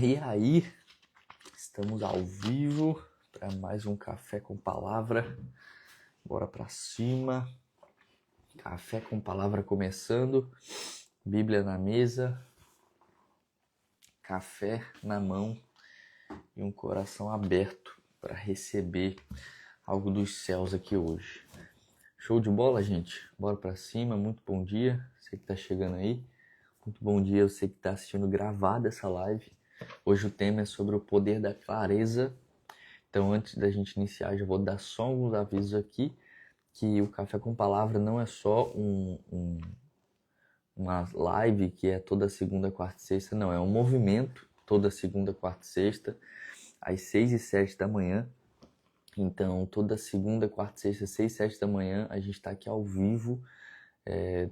E aí, estamos ao vivo para mais um Café com Palavra. Bora para cima. Café com Palavra começando. Bíblia na mesa. Café na mão e um coração aberto para receber algo dos céus aqui hoje. Show de bola, gente? Bora para cima. Muito bom dia. Você que está chegando aí. Muito bom dia. Você que está assistindo gravada essa live. Hoje o tema é sobre o poder da clareza. Então, antes da gente iniciar, já vou dar só alguns avisos aqui, que o Café com Palavra não é só uma live que é toda segunda, quarta e sexta, não. É um movimento toda segunda, quarta e sexta, às 6 e 7 da manhã. Então, toda segunda, quarta e sexta, 6 e 7 da manhã, a gente está aqui ao vivo,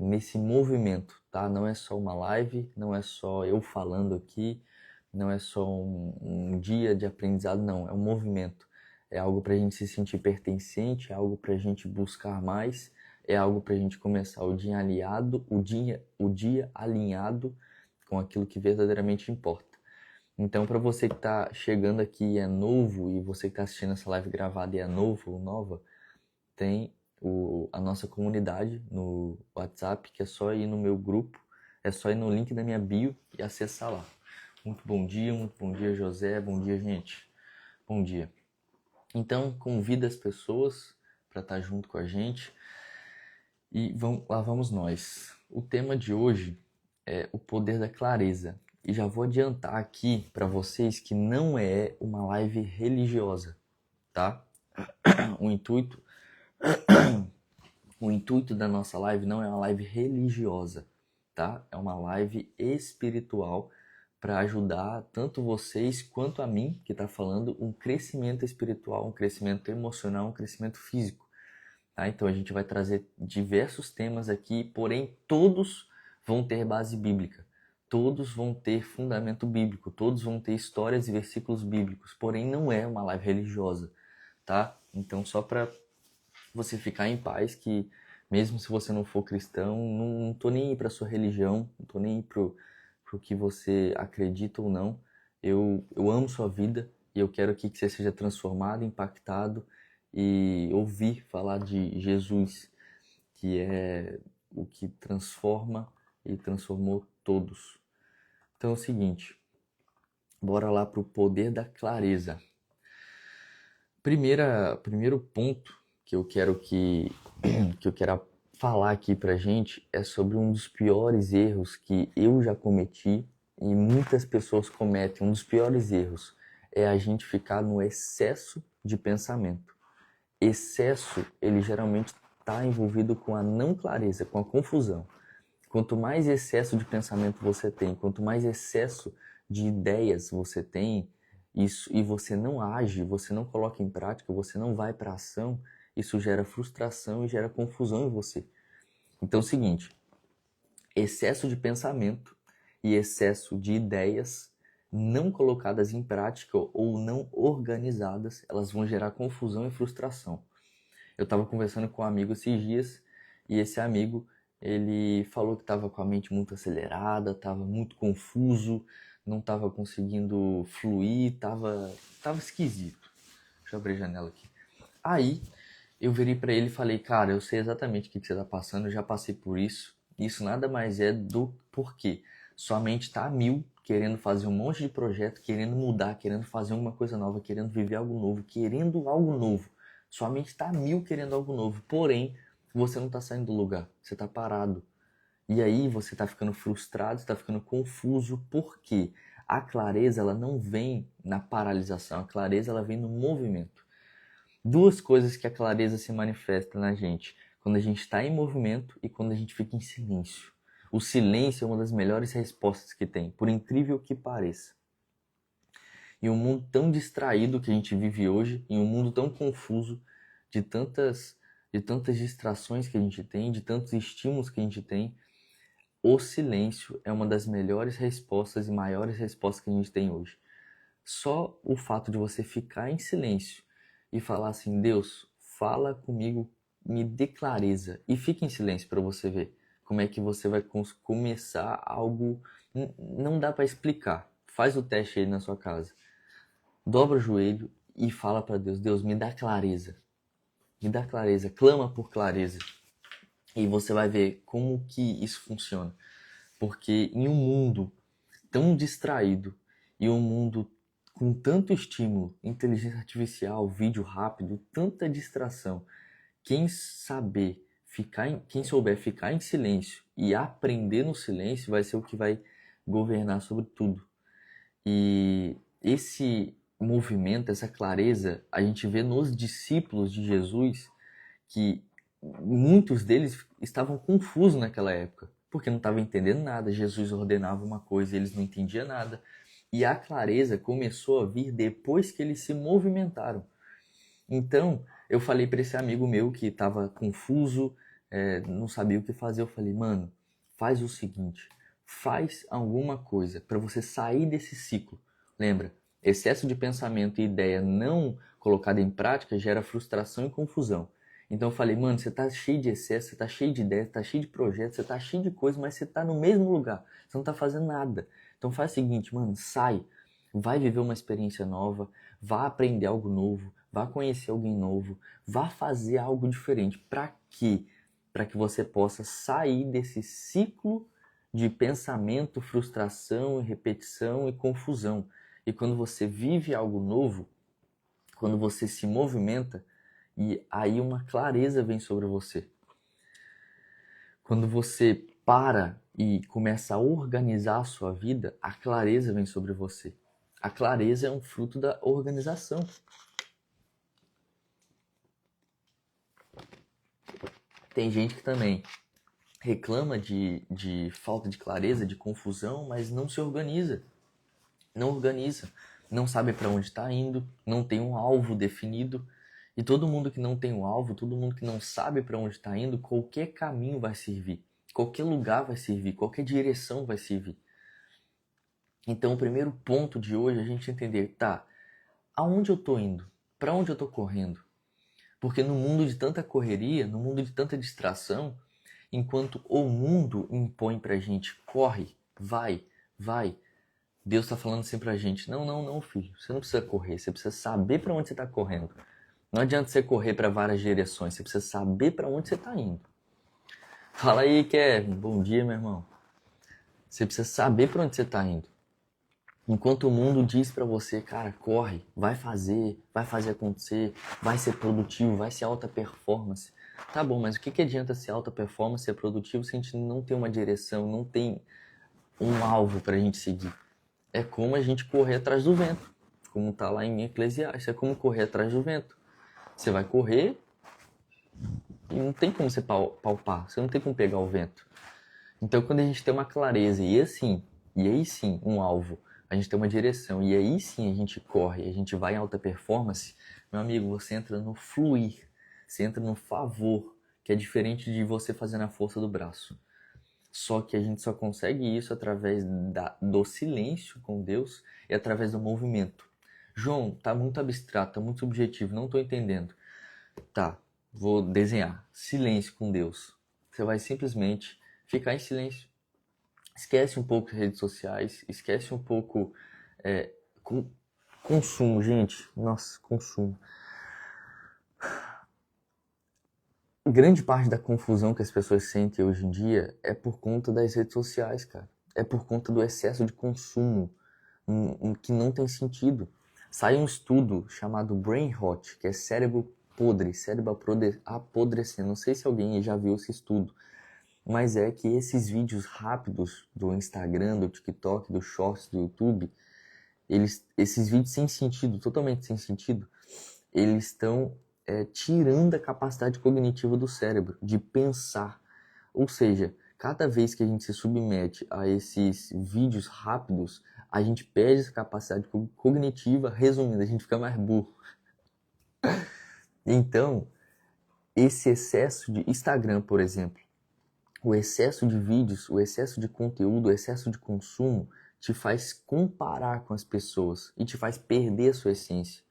nesse movimento, tá? Não é só uma live, não é só eu falando aqui, não é só um dia de aprendizado, não. É um movimento. É algo para a gente se sentir pertencente, é algo para a gente buscar mais, é algo para a gente começar o dia alinhado, o dia alinhado com aquilo que verdadeiramente importa. Então, para você que está chegando aqui e é novo, e você que está assistindo essa live gravada e é novo ou nova, tem a nossa comunidade no WhatsApp, que é só ir no meu grupo, é só ir no link da minha bio e acessar lá. Muito bom dia, José, bom dia, gente. Bom dia. Então, convida as pessoas para estar junto com a gente e lá vamos nós. O tema de hoje é o poder da clareza. E já vou adiantar aqui para vocês que não é uma live religiosa, tá? O intuito da nossa live não é uma live religiosa, tá? É uma live espiritual para ajudar tanto vocês quanto a mim, que está falando, um crescimento espiritual, um crescimento emocional, um crescimento físico. Tá? Então a gente vai trazer diversos temas aqui, porém todos vão ter base bíblica, todos vão ter fundamento bíblico, todos vão ter histórias e versículos bíblicos, porém não é uma live religiosa, tá? Então só para você ficar em paz, que mesmo se você não for cristão, não tô nem aí para sua religião, não tô nem aí pro que você acredita ou não. Eu amo sua vida e eu quero aqui que você seja transformado, impactado e ouvir falar de Jesus, que é o que transforma e transformou todos. Então é o seguinte, bora lá pro poder da clareza. Primeiro ponto que eu quero falar aqui pra gente é sobre um dos piores erros que eu já cometi e muitas pessoas cometem. Um dos piores erros é a gente ficar no excesso de pensamento. Excesso, ele geralmente está envolvido com a não clareza, com a confusão. Quanto mais excesso de pensamento você tem, quanto mais excesso de ideias você tem, isso, e você não age, você não coloca em prática, você não vai para ação, isso gera frustração e gera confusão em você. Então é o seguinte, excesso de pensamento e excesso de ideias não colocadas em prática ou não organizadas, elas vão gerar confusão e frustração. Eu estava conversando com um amigo esses dias e esse amigo, ele falou que estava com a mente muito acelerada, estava muito confuso, não estava conseguindo fluir, estava esquisito. Deixa eu abrir a janela aqui. Aí eu virei para ele e falei, cara, eu sei exatamente o que você está passando, eu já passei por isso. Isso nada mais é do porquê. Sua mente está a mil, querendo fazer um monte de projeto, querendo mudar, querendo fazer uma coisa nova, querendo viver algo novo, querendo algo novo. Sua mente está a mil querendo algo novo, porém, você não está saindo do lugar, você está parado. E aí você está ficando frustrado, está ficando confuso, porque a clareza ela não vem na paralisação, a clareza ela vem no movimento. Duas coisas que a clareza se manifesta na gente, quando a gente está em movimento e quando a gente fica em silêncio. O silêncio é uma das melhores respostas que tem, por incrível que pareça. Em um mundo tão distraído que a gente vive hoje, em um mundo tão confuso, de tantas distrações que a gente tem, de tantos estímulos que a gente tem, o silêncio é uma das melhores respostas e maiores respostas que a gente tem hoje. Só o fato de você ficar em silêncio e falar assim, Deus, fala comigo, me dê clareza, e fique em silêncio para você ver como é que você vai começar algo, não dá para explicar. Faz o teste aí na sua casa. Dobra o joelho e fala para Deus, Deus, me dá clareza. Me dá clareza, clama por clareza. E você vai ver como que isso funciona. Porque em um mundo tão distraído e um mundo com tanto estímulo, inteligência artificial, vídeo rápido, tanta distração, quem souber ficar em silêncio e aprender no silêncio vai ser o que vai governar sobre tudo. E esse movimento, essa clareza, a gente vê nos discípulos de Jesus, que muitos deles estavam confusos naquela época, porque não estavam entendendo nada. Jesus ordenava uma coisa e eles não entendiam nada. E a clareza começou a vir depois que eles se movimentaram. Então, eu falei para esse amigo meu que estava confuso, não sabia o que fazer. Eu falei, mano, faz o seguinte, faz alguma coisa para você sair desse ciclo. Lembra, excesso de pensamento e ideia não colocada em prática gera frustração e confusão. Então eu falei, mano, você tá cheio de excesso, você tá cheio de ideias, você tá cheio de projetos, você tá cheio de coisas, mas você tá no mesmo lugar, você não tá fazendo nada. Então faz o seguinte, mano, sai, vai viver uma experiência nova, vá aprender algo novo, vá conhecer alguém novo, vá fazer algo diferente. Para quê? Para que você possa sair desse ciclo de pensamento, frustração, repetição e confusão. E quando você vive algo novo, quando você se movimenta, e aí uma clareza vem sobre você. Quando você para e começa a organizar a sua vida, a clareza vem sobre você. A clareza é um fruto da organização. Tem gente que também reclama de falta de clareza, de confusão, mas não se organiza. Não organiza. Não sabe para onde está indo, não tem um alvo definido. E todo mundo que não tem um alvo, todo mundo que não sabe para onde está indo, qualquer caminho vai servir. Qualquer lugar vai servir, qualquer direção vai servir. Então o primeiro ponto de hoje é a gente entender, tá, aonde eu estou indo? Para onde eu estou correndo? Porque no mundo de tanta correria, no mundo de tanta distração, enquanto o mundo impõe pra gente, corre, vai, vai, Deus está falando sempre pra gente, não, filho, você não precisa correr, você precisa saber para onde você está correndo. Não adianta você correr para várias direções, você precisa saber para onde você está indo. Fala aí, Kevin, bom dia, meu irmão. Você precisa saber para onde você está indo. Enquanto o mundo diz para você, cara, corre, vai fazer acontecer, vai ser produtivo, vai ser alta performance. Tá bom, mas o que adianta ser alta performance, ser produtivo, se a gente não tem uma direção, não tem um alvo pra gente seguir? É como a gente correr atrás do vento, como tá lá em Eclesiastes, é como correr atrás do vento. Você vai correr e não tem como você palpar, você não tem como pegar o vento. Então quando a gente tem uma clareza e aí sim, um alvo, a gente tem uma direção e aí sim a gente corre, a gente vai em alta performance, meu amigo, você entra no fluir, você entra no favor, que é diferente de você fazer na força do braço. Só que a gente só consegue isso através do silêncio com Deus e através do movimento. João, tá muito abstrato, tá muito subjetivo, não tô entendendo. Tá, vou desenhar. Silêncio com Deus. Você vai simplesmente ficar em silêncio. Esquece um pouco as redes sociais, esquece um pouco consumo, gente. Nossa, consumo. Grande parte da confusão que as pessoas sentem hoje em dia é por conta das redes sociais, cara. É por conta do excesso de consumo, que não tem sentido. Sai um estudo chamado Brain Rot, que é cérebro podre, cérebro apodrecendo. Não sei se alguém já viu esse estudo, mas é que esses vídeos rápidos do Instagram, do TikTok, do Shorts, do YouTube, esses vídeos sem sentido, totalmente sem sentido, eles estão tirando a capacidade cognitiva do cérebro de pensar. Ou seja, cada vez que a gente se submete a esses vídeos rápidos, a gente perde essa capacidade cognitiva, resumindo, a gente fica mais burro. Então, esse excesso de Instagram, por exemplo, o excesso de vídeos, o excesso de conteúdo, o excesso de consumo te faz comparar com as pessoas e te faz perder a sua essência.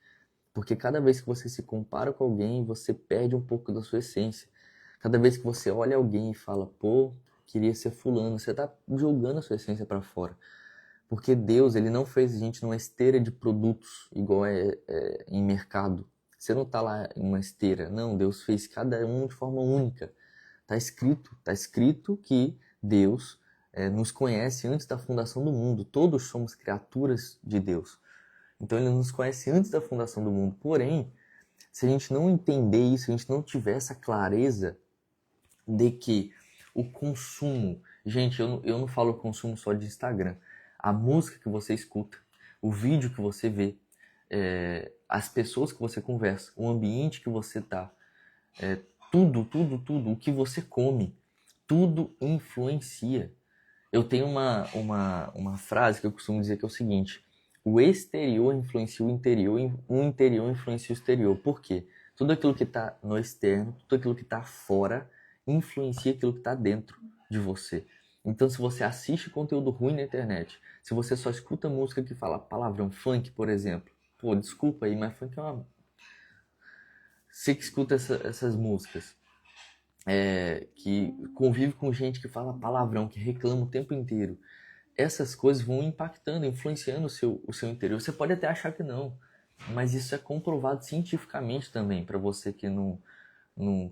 Porque cada vez que você se compara com alguém, você perde um pouco da sua essência. Cada vez que você olha alguém e fala, pô, queria ser fulano, você está jogando a sua essência para fora. Porque Deus, ele não fez a gente numa esteira de produtos, igual em mercado. Você não está lá em uma esteira. Não, Deus fez cada um de forma única. Tá escrito que Deus nos conhece antes da fundação do mundo. Todos somos criaturas de Deus. Então ele nos conhece antes da fundação do mundo. Porém, se a gente não entender isso, se a gente não tiver essa clareza de que o consumo... Gente, eu não falo consumo só de Instagram. A música que você escuta, o vídeo que você vê, as pessoas que você conversa, o ambiente que você tá, tudo, o que você come, tudo influencia. Eu tenho uma frase que eu costumo dizer que é o seguinte: o exterior influencia o interior influencia o exterior. Por quê? Tudo aquilo que está no externo, tudo aquilo que está fora, influencia aquilo que está dentro de você. Então, se você assiste conteúdo ruim na internet, se você só escuta música que fala palavrão, funk, por exemplo, pô, desculpa aí, mas funk é uma... Você que escuta essas músicas, que convive com gente que fala palavrão, que reclama o tempo inteiro, essas coisas vão impactando, influenciando o seu interior. Você pode até achar que não, mas isso é comprovado cientificamente também, para você que não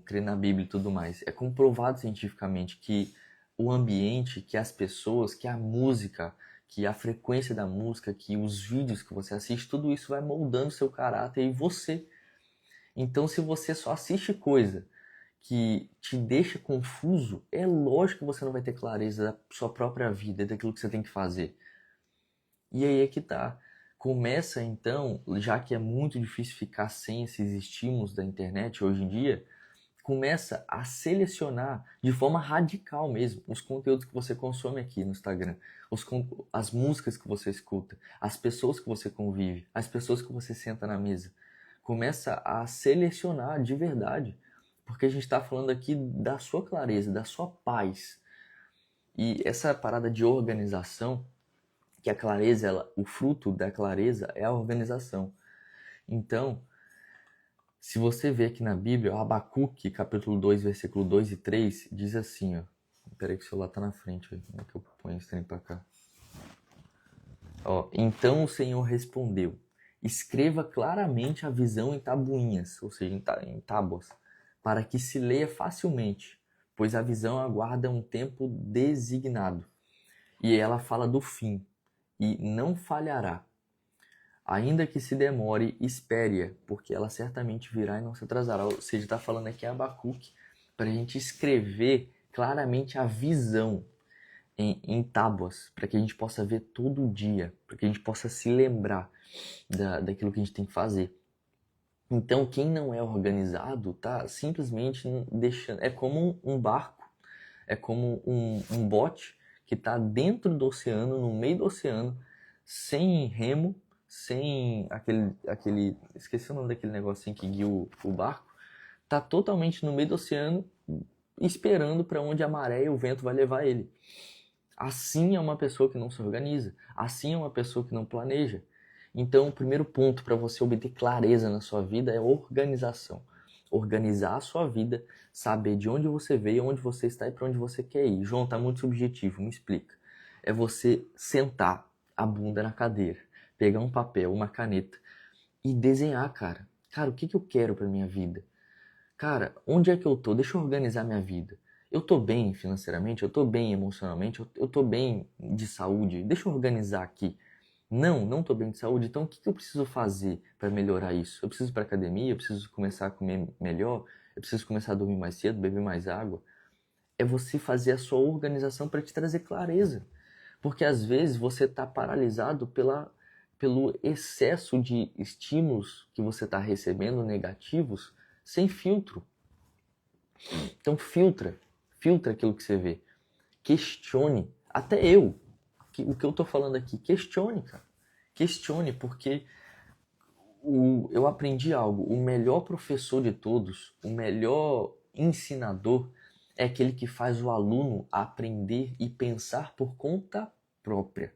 crê na Bíblia e tudo mais. É comprovado cientificamente que o ambiente, que as pessoas, que a música, que a frequência da música, que os vídeos que você assiste, tudo isso vai moldando seu caráter e você. Então, se você só assiste coisa que te deixa confuso, é lógico que você não vai ter clareza da sua própria vida, daquilo que você tem que fazer. E aí é que tá. Começa então, já que é muito difícil ficar sem esses estímulos da internet hoje em dia, começa a selecionar de forma radical mesmo os conteúdos que você consome aqui no Instagram, as músicas que você escuta, as pessoas que você convive, as pessoas que você senta na mesa. Começa a selecionar de verdade, porque a gente está falando aqui da sua clareza, da sua paz. E essa parada de organização, que a clareza, o fruto da clareza é a organização. Então, se você vê aqui na Bíblia, o Abacuque, capítulo 2, versículo 2 e 3, diz assim, ó. Peraí que o celular tá na frente, ó. Como é que eu ponho esse trem pra cá? Ó, então o Senhor respondeu: escreva claramente a visão em tabuinhas, ou seja, em tábuas, para que se leia facilmente, pois a visão aguarda um tempo designado. E ela fala do fim, e não falhará. Ainda que se demore, espere-a, porque ela certamente virá e não se atrasará. Ou seja, está falando aqui Abacuque para a gente escrever claramente a visão em tábuas, para que a gente possa ver todo dia, para que a gente possa se lembrar daquilo que a gente tem que fazer. Então, quem não é organizado tá simplesmente deixando. É como um barco, é como um bote que está dentro do oceano, no meio do oceano, sem remo, sem aquele. Esqueci o nome daquele negocinho que guia o barco. Tá totalmente no meio do oceano, esperando para onde a maré e o vento vai levar ele. Assim é uma pessoa que não se organiza. Assim é uma pessoa que não planeja. Então, o primeiro ponto para você obter clareza na sua vida é organização. Organizar a sua vida, saber de onde você veio, onde você está e para onde você quer ir. João, tá muito subjetivo, me explica. É você sentar a bunda na cadeira, pegar um papel, uma caneta e desenhar, cara. Cara, o que eu quero para minha vida? Cara, onde é que eu tô? Deixa eu organizar minha vida. Eu tô bem financeiramente, eu tô bem emocionalmente, eu tô bem de saúde. Deixa eu organizar aqui. Não tô bem de saúde, então o que eu preciso fazer para melhorar isso? Eu preciso ir para academia, eu preciso começar a comer melhor, eu preciso começar a dormir mais cedo, beber mais água. É você fazer a sua organização para te trazer clareza. Porque às vezes você está paralisado pelo excesso de estímulos que você está recebendo negativos sem filtro. Então filtra aquilo que você vê. Questione, até eu, o que eu tô falando aqui, questione, cara. Questione, porque eu aprendi algo, o melhor professor de todos, o melhor ensinador é aquele que faz o aluno aprender e pensar por conta própria.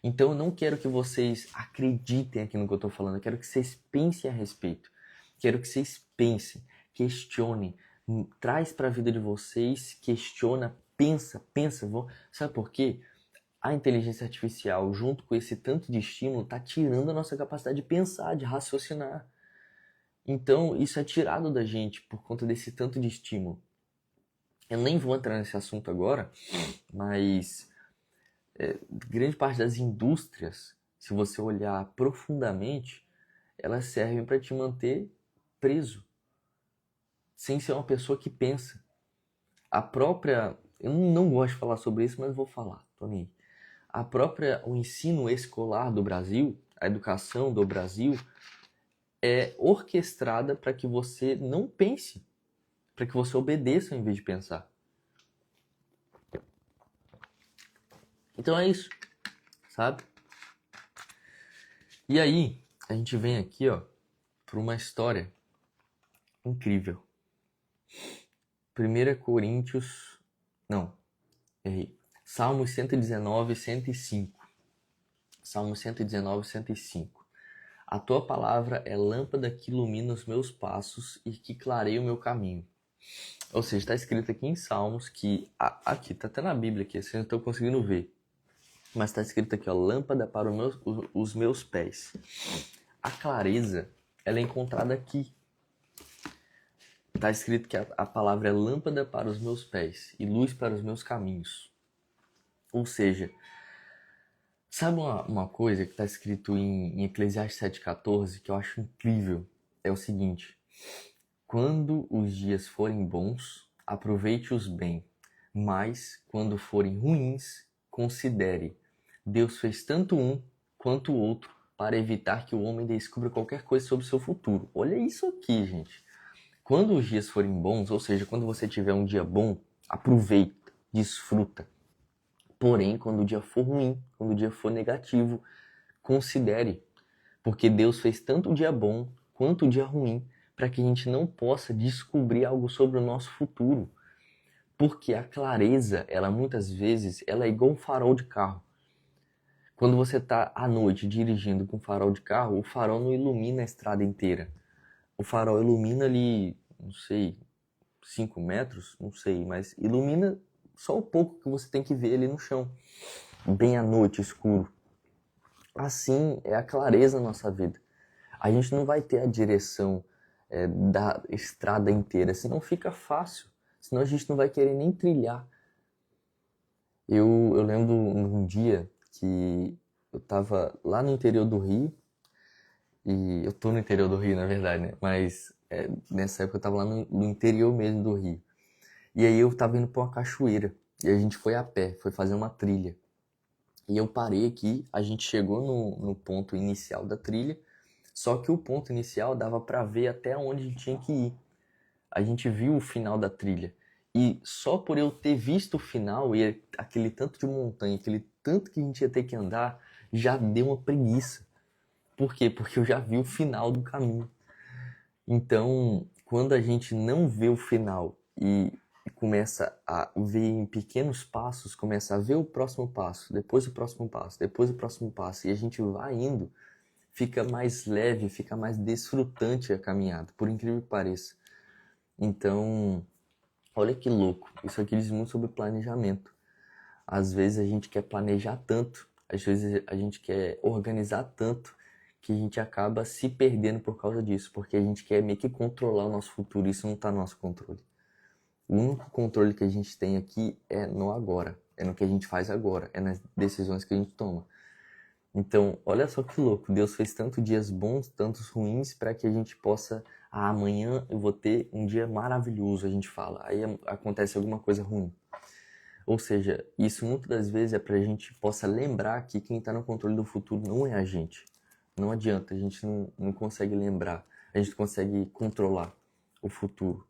Então eu não quero que vocês acreditem aqui no que eu estou falando, eu quero que vocês pensem a respeito. Quero que vocês pensem, questionem, traz para a vida de vocês, questiona, pensa. Sabe por quê? a inteligência artificial, junto com esse tanto de estímulo, está tirando a nossa capacidade de pensar, de raciocinar. Então, isso é tirado da gente por conta desse tanto de estímulo. Eu nem vou entrar nesse assunto agora, mas grande parte das indústrias, se você olhar profundamente, elas servem para te manter preso, sem ser uma pessoa que pensa. A própria... Eu não gosto de falar sobre isso, mas vou falar, tô nem aí. O ensino escolar do Brasil, a educação do Brasil, é orquestrada para que você não pense, para que você obedeça ao invés de pensar. Então é isso, sabe? E aí, a gente vem aqui, ó, para uma história incrível. 1 Coríntios... Não, errei. Salmos 119, 105. Salmos 119, 105. A tua palavra é lâmpada que ilumina os meus passos e que clareia o meu caminho. Ou seja, está escrito aqui em Salmos que... Aqui, está até na Bíblia aqui, vocês não estão conseguindo ver. Mas está escrito aqui, ó, lâmpada para os meus pés. A clareza, ela é encontrada aqui. Está escrito que a palavra é lâmpada para os meus pés e luz para os meus caminhos. Ou seja, sabe uma coisa que está escrito em Eclesiastes 7,14 que eu acho incrível? É o seguinte: quando os dias forem bons, aproveite-os bem, mas quando forem ruins, considere. Deus fez tanto um quanto o outro para evitar que o homem descubra qualquer coisa sobre o seu futuro. Olha isso aqui, gente. Quando os dias forem bons, ou seja, quando você tiver um dia bom, aproveita, desfruta. Porém, quando o dia for ruim, quando o dia for negativo, considere. Porque Deus fez tanto o dia bom quanto o dia ruim para que a gente não possa descobrir algo sobre o nosso futuro. Porque a clareza, ela muitas vezes, ela é igual um farol de carro. Quando você está à noite dirigindo com farol de carro, o farol não ilumina a estrada inteira. O farol ilumina ali, não sei, 5 metros, não sei, mas ilumina só o pouco que você tem que ver ali no chão, bem à noite, escuro. Assim é a clareza na nossa vida. A gente não vai ter a direção da estrada inteira, senão fica fácil, senão a gente não vai querer nem trilhar. Eu lembro um dia que eu estava lá no interior do Rio, e eu tô no interior do Rio, na verdade, né? Mas nessa época eu tava lá no interior mesmo do Rio. E aí eu tava indo pra uma cachoeira. E a gente foi a pé, foi fazer uma trilha. E eu parei aqui, a gente chegou no ponto inicial da trilha. Só que o ponto inicial dava pra ver até onde a gente tinha que ir. A gente viu o final da trilha. E só por eu ter visto o final e aquele tanto de montanha, aquele tanto que a gente ia ter que andar, já deu uma preguiça. Por quê? Porque eu já vi o final do caminho. Então, quando a gente não vê o final e começa a ver em pequenos passos, começa a ver o próximo passo, depois o próximo passo, depois o próximo passo, e a gente vai indo, fica mais leve, fica mais desfrutante a caminhada, por incrível que pareça. Então, olha que louco, isso aqui diz muito sobre planejamento. Às vezes a gente quer planejar tanto, às vezes a gente quer organizar tanto, que a gente acaba se perdendo por causa disso, porque a gente quer meio que controlar o nosso futuro, isso não está no nosso controle. O único controle que a gente tem aqui é no agora, é no que a gente faz agora, é nas decisões que a gente toma. Então, olha só que louco, Deus fez tanto dias bons, tantos ruins, para que a gente possa, amanhã eu vou ter um dia maravilhoso, a gente fala, aí acontece alguma coisa ruim. Ou seja, isso muitas das vezes é para a gente possa lembrar que quem está no controle do futuro não é a gente. Não adianta, a gente não consegue lembrar, a gente consegue controlar o futuro.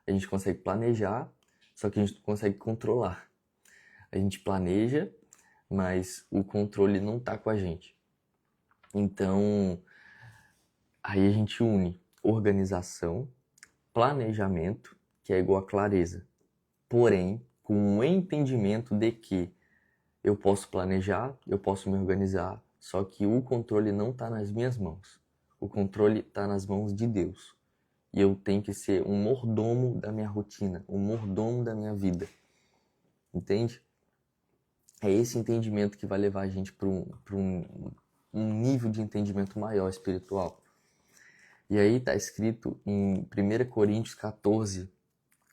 A gente consegue planejar, só que a gente não consegue controlar. A gente planeja, mas o controle não está com a gente. Então, aí a gente une organização, planejamento, que é igual a clareza. Porém, com o entendimento de que eu posso planejar, eu posso me organizar, só que o controle não está nas minhas mãos. O controle está nas mãos de Deus. E eu tenho que ser um mordomo da minha rotina, um mordomo da minha vida. Entende? É esse entendimento que vai levar a gente para um nível de entendimento maior espiritual. E aí está escrito em 1 Coríntios 14,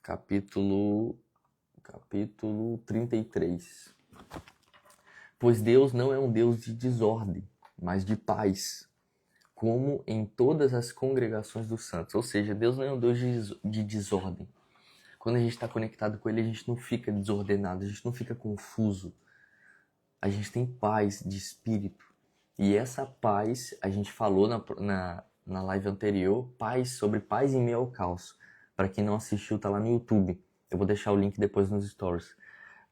capítulo 33. Pois Deus não é um Deus de desordem, mas de paz, como em todas as congregações dos santos. Ou seja, Deus não é um Deus de desordem. Quando a gente está conectado com Ele, a gente não fica desordenado, a gente não fica confuso. A gente tem paz de espírito. E essa paz, a gente falou na live anterior, sobre paz em meio ao caos. Para quem não assistiu, tá lá no YouTube. Eu vou deixar o link depois nos stories.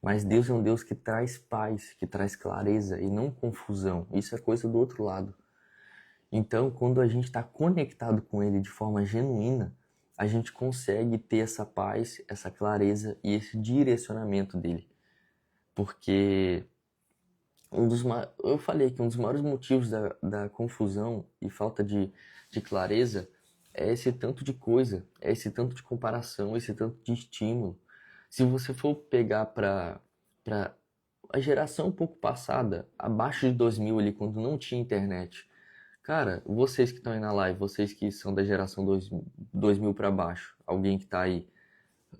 Mas Deus é um Deus que traz paz, que traz clareza e não confusão. Isso é coisa do outro lado. Então, quando a gente está conectado com Ele de forma genuína, a gente consegue ter essa paz, essa clareza e esse direcionamento dele. Porque eu falei que um dos maiores motivos da confusão e falta de clareza é esse tanto de coisa, é esse tanto de comparação, esse tanto de estímulo. Se você for pegar para a geração um pouco passada, abaixo de 2000 ali, quando não tinha internet, cara, vocês que estão aí na live, vocês que são da geração 2000 para baixo, alguém que tá aí,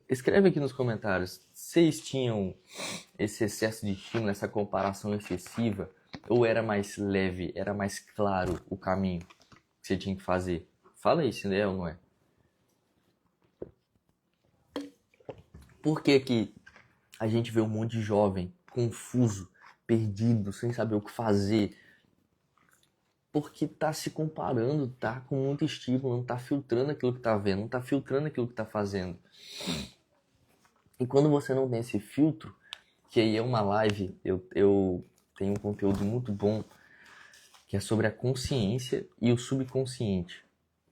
escreve aqui nos comentários, vocês tinham esse excesso de estímulo, essa comparação excessiva, ou era mais leve, era mais claro o caminho que você tinha que fazer? Fala aí se é ou não é. Por que que a gente vê um monte de jovem confuso, perdido, sem saber o que fazer? Porque tá se comparando, tá com muito estímulo, não tá filtrando aquilo que tá vendo, não tá filtrando aquilo que tá fazendo. E quando você não tem esse filtro, que aí é uma live, eu tenho um conteúdo muito bom, que é sobre a consciência e o subconsciente.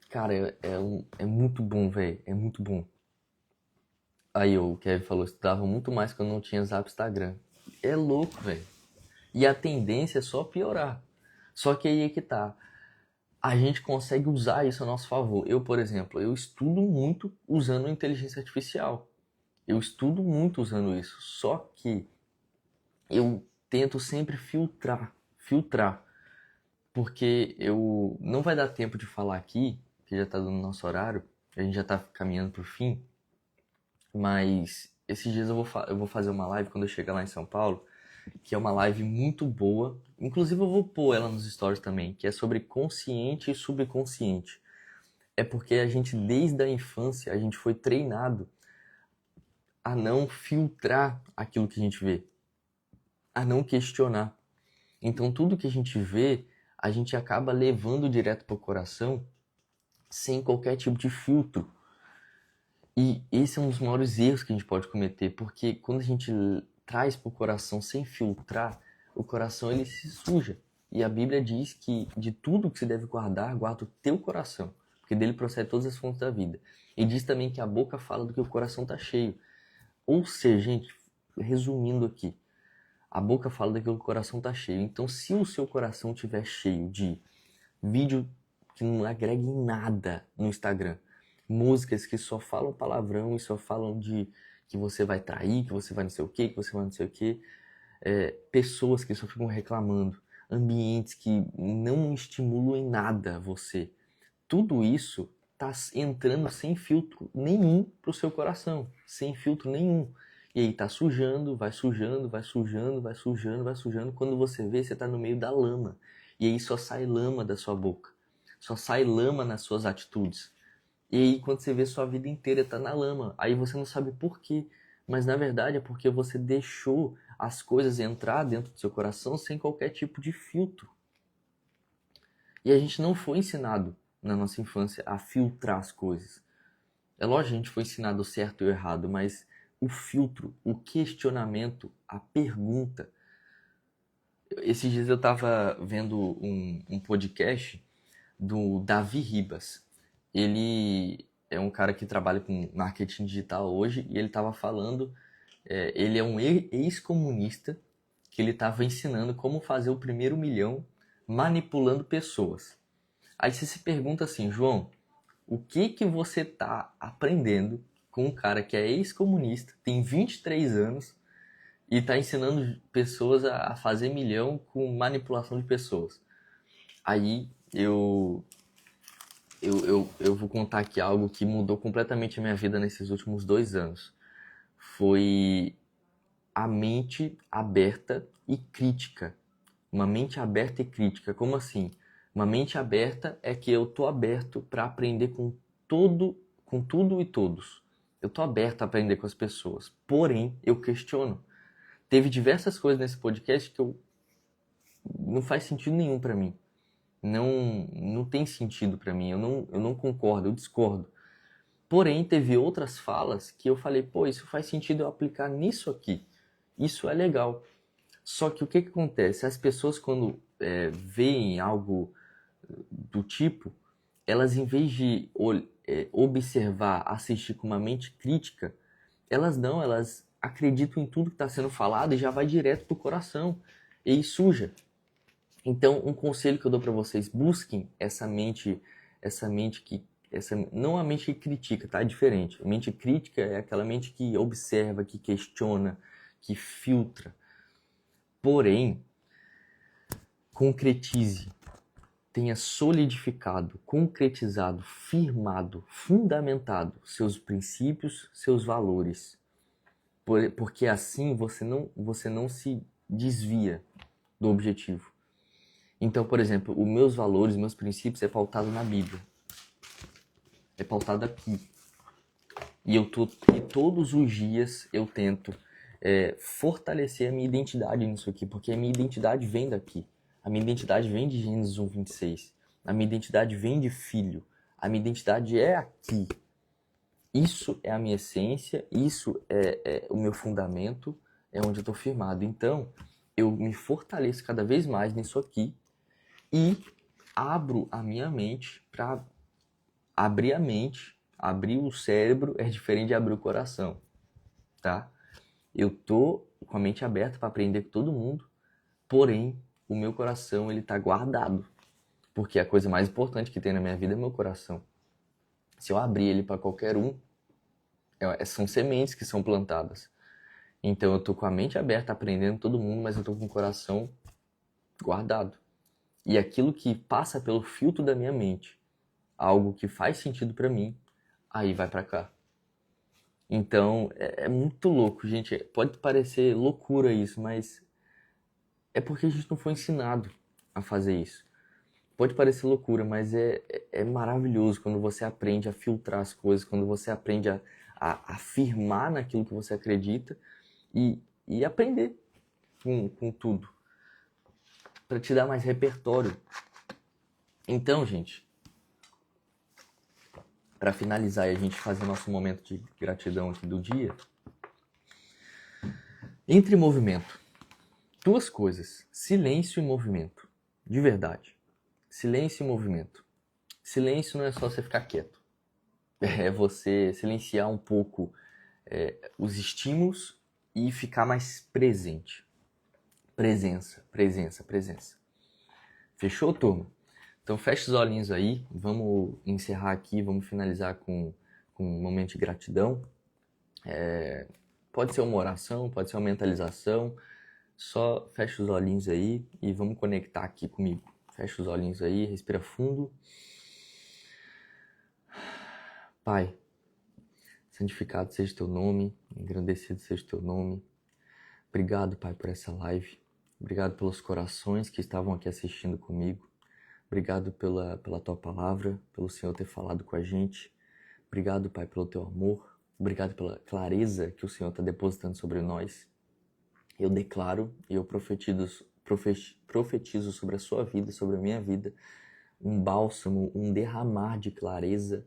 Cara, é muito bom, velho, é muito bom. Aí o Kevin falou, estudava muito mais quando não tinha Zap, Instagram. É louco, velho. E a tendência é só piorar. Só que aí é que tá. A gente consegue usar isso a nosso favor. Eu, por exemplo, eu estudo muito usando inteligência artificial. Eu estudo muito usando isso. Só que eu tento sempre filtrar. Porque não vai dar tempo de falar aqui, que já tá dando nosso horário. A gente já tá caminhando pro fim. Mas esses dias eu vou fazer uma live quando eu chegar lá em São Paulo, que é uma live muito boa. Inclusive eu vou pôr ela nos stories também, que é sobre consciente e subconsciente. É porque a gente, desde a infância, a gente foi treinado a não filtrar aquilo que a gente vê, a não questionar. Então tudo que a gente vê, a gente acaba levando direto para o coração sem qualquer tipo de filtro. E esse é um dos maiores erros que a gente pode cometer, porque quando a gente traz para o coração sem filtrar, o coração ele se suja. E a Bíblia diz que de tudo que se deve guardar, guarda o teu coração, porque dele procede todas as fontes da vida. E diz também que a boca fala do que o coração está cheio. Ou seja, gente, resumindo aqui, a boca fala daquilo que o coração está cheio. Então, se o seu coração estiver cheio de vídeo que não agrega em nada no Instagram, músicas que só falam palavrão e só falam de que você vai trair, que você vai não sei o que você vai não sei o que, pessoas que só ficam reclamando, ambientes que não estimulam em nada você. Tudo isso tá entrando sem filtro nenhum pro seu coração, sem filtro nenhum. E aí tá sujando, vai sujando, vai sujando, vai sujando, vai sujando. Quando você vê, você tá no meio da lama. E aí só sai lama da sua boca. Só sai lama nas suas atitudes. E aí quando você vê, sua vida inteira tá na lama. Aí você não sabe por quê. Mas na verdade é porque você deixou as coisas entrar dentro do seu coração sem qualquer tipo de filtro. E a gente não foi ensinado na nossa infância a filtrar as coisas. É lógico que a gente foi ensinado o certo e o errado, mas o filtro, o questionamento, a pergunta. Esses dias eu estava vendo um podcast do Davi Ribas. Ele é um cara que trabalha com marketing digital hoje e ele estava falando, ele é um ex-comunista que ele estava ensinando como fazer o primeiro milhão manipulando pessoas. Aí você se pergunta assim, João, o que que você está aprendendo com um cara que é ex-comunista, tem 23 anos, e tá ensinando pessoas a fazer milhão com manipulação de pessoas. Aí eu vou contar aqui algo que mudou completamente a minha vida nesses últimos 2 anos. Foi a mente aberta e crítica. Uma mente aberta e crítica. Como assim? Uma mente aberta é que eu tô aberto para aprender com tudo e todos. Eu tô aberto a aprender com as pessoas. Porém, eu questiono. Teve diversas coisas nesse podcast que não faz sentido nenhum para mim. Não tem sentido para mim. Eu não concordo, eu discordo. Porém, teve outras falas que eu falei, pô, isso faz sentido eu aplicar nisso aqui. Isso é legal. Só que o que acontece? As pessoas, quando veem algo do tipo, elas, em vez de observar, assistir com uma mente crítica, elas acreditam em tudo que está sendo falado e já vai direto pro coração e suja. Então, um conselho que eu dou para vocês, busquem não a mente que critica, tá? É diferente. A mente crítica é aquela mente que observa, que questiona, que filtra. Porém, concretize, tenha solidificado, concretizado, firmado, fundamentado seus princípios, seus valores. Porque assim você não se desvia do objetivo. Então, por exemplo, os meus valores, meus princípios é pautado na Bíblia. É pautado aqui. E todos os dias eu tento fortalecer a minha identidade nisso aqui, porque a minha identidade vem daqui. A minha identidade vem de Gênesis 1:26. A minha identidade vem de filho. A minha identidade é aqui. Isso é a minha essência, isso é o meu fundamento, é onde eu estou firmado. Então, eu me fortaleço cada vez mais nisso aqui e abro a minha mente para abrir a mente. Abrir o cérebro é diferente de abrir o coração, tá? Eu tô com a mente aberta para aprender com todo mundo, porém, o meu coração, ele tá guardado. Porque a coisa mais importante que tem na minha vida é meu coração. Se eu abrir ele para qualquer um, são sementes que são plantadas. Então eu tô com a mente aberta, aprendendo com todo mundo, mas eu tô com o coração guardado. E aquilo que passa pelo filtro da minha mente, algo que faz sentido para mim, aí vai para cá. Então, é muito louco, gente. Pode parecer loucura isso, mas é porque a gente não foi ensinado a fazer isso. Pode parecer loucura, mas é maravilhoso quando você aprende a filtrar as coisas, quando você aprende a afirmar naquilo que você acredita e aprender com tudo, para te dar mais repertório. Então, gente, para finalizar e a gente fazer nosso momento de gratidão aqui do dia, entre movimento, duas coisas, silêncio e movimento, de verdade. Silêncio e movimento. Silêncio não é só você ficar quieto, é você silenciar um pouco os estímulos e ficar mais presente. Presença. Fechou, turma? Então fecha os olhinhos aí, vamos encerrar aqui, vamos finalizar com um momento de gratidão. Pode ser uma oração, pode ser uma mentalização, só fecha os olhinhos aí e vamos conectar aqui comigo. Fecha os olhinhos aí, respira fundo. Pai, santificado seja o teu nome, engrandecido seja o teu nome. Obrigado, Pai, por essa live. Obrigado pelos corações que estavam aqui assistindo comigo. Obrigado pela tua palavra, pelo Senhor ter falado com a gente. Obrigado, Pai, pelo teu amor. Obrigado pela clareza que o Senhor está depositando sobre nós. Eu declaro e eu profetizo sobre a sua vida, sobre a minha vida, um bálsamo, um derramar de clareza,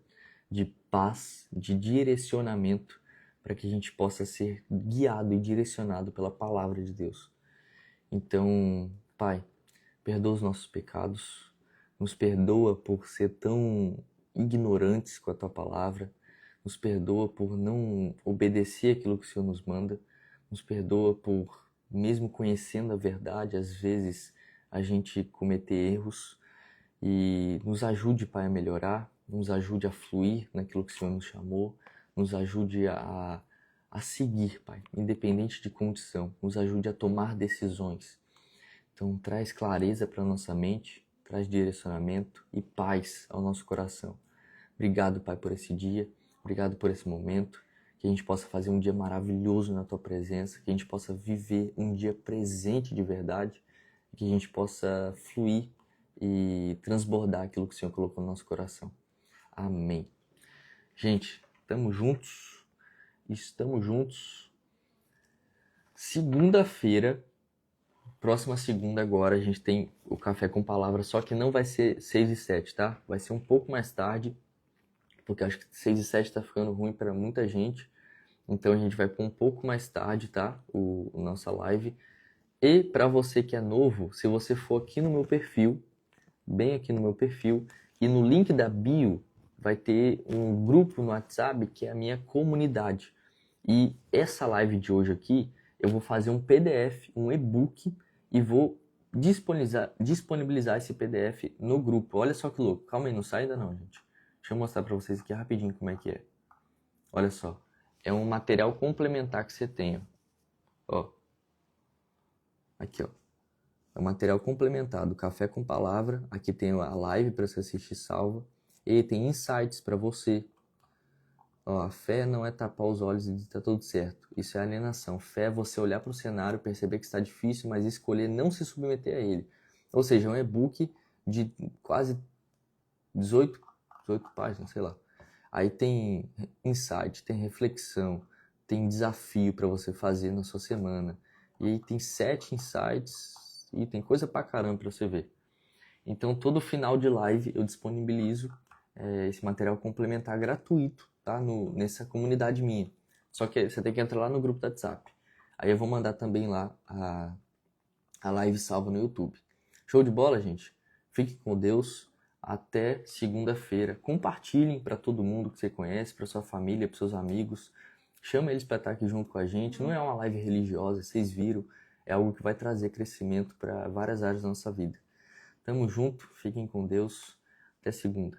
de paz, de direcionamento, para que a gente possa ser guiado e direcionado pela palavra de Deus. Então, Pai, perdoa os nossos pecados, nos perdoa por ser tão ignorantes com a Tua palavra, nos perdoa por não obedecer aquilo que o Senhor nos manda, nos perdoa por, mesmo conhecendo a verdade, às vezes a gente cometer erros, e nos ajude, Pai, a melhorar, nos ajude a fluir naquilo que o Senhor nos chamou, nos ajude a a seguir, Pai, independente de condição. Nos ajude a tomar decisões. Então, traz clareza para nossa mente, traz direcionamento e paz ao nosso coração. Obrigado, Pai, por esse dia. Obrigado por esse momento. Que a gente possa fazer um dia maravilhoso na Tua presença. Que a gente possa viver um dia presente de verdade. Que a gente possa fluir e transbordar aquilo que o Senhor colocou no nosso coração. Amém. Gente, estamos juntos. Estamos juntos. Segunda-feira, próxima segunda agora, a gente tem o Café com Palavra, só que não vai ser 6 e 7, tá? Vai ser um pouco mais tarde, porque acho que 6 e 7 tá ficando ruim para muita gente. Então a gente vai pôr um pouco mais tarde, tá? O nossa live. E para você que é novo, se você for aqui no meu perfil, bem aqui no meu perfil, e no link da bio vai ter um grupo no WhatsApp que é a minha comunidade. E essa live de hoje aqui, eu vou fazer um PDF, um e-book, e vou disponibilizar esse PDF no grupo. Olha só que louco. Calma aí, não sai ainda não, gente. Deixa eu mostrar para vocês aqui rapidinho como é que é. Olha só. É um material complementar que você tem, ó. Aqui, ó. É um material complementar do Café com Palavra. Aqui tem a live para você assistir salva. E tem insights para você. Ó, a fé não é tapar os olhos e dizer tá tudo certo. Isso é alienação. Fé é você olhar para o cenário, perceber que está difícil, mas escolher não se submeter a ele. Ou seja, é um e-book de quase 18 páginas, sei lá. Aí tem insight, tem reflexão, tem desafio para você fazer na sua semana. E aí tem 7 insights e tem coisa pra caramba para você ver. Então, todo final de live eu disponibilizo esse material complementar gratuito, tá? Nessa comunidade minha. Só que você tem que entrar lá no grupo do WhatsApp. Aí eu vou mandar também lá a live salva no YouTube. Show de bola, gente? Fique com Deus. Até segunda-feira. Compartilhem para todo mundo que você conhece, para sua família, para seus amigos. Chama eles para estar aqui junto com a gente. Não é uma live religiosa, vocês viram. É algo que vai trazer crescimento para várias áreas da nossa vida. Tamo junto, fiquem com Deus. Até segunda.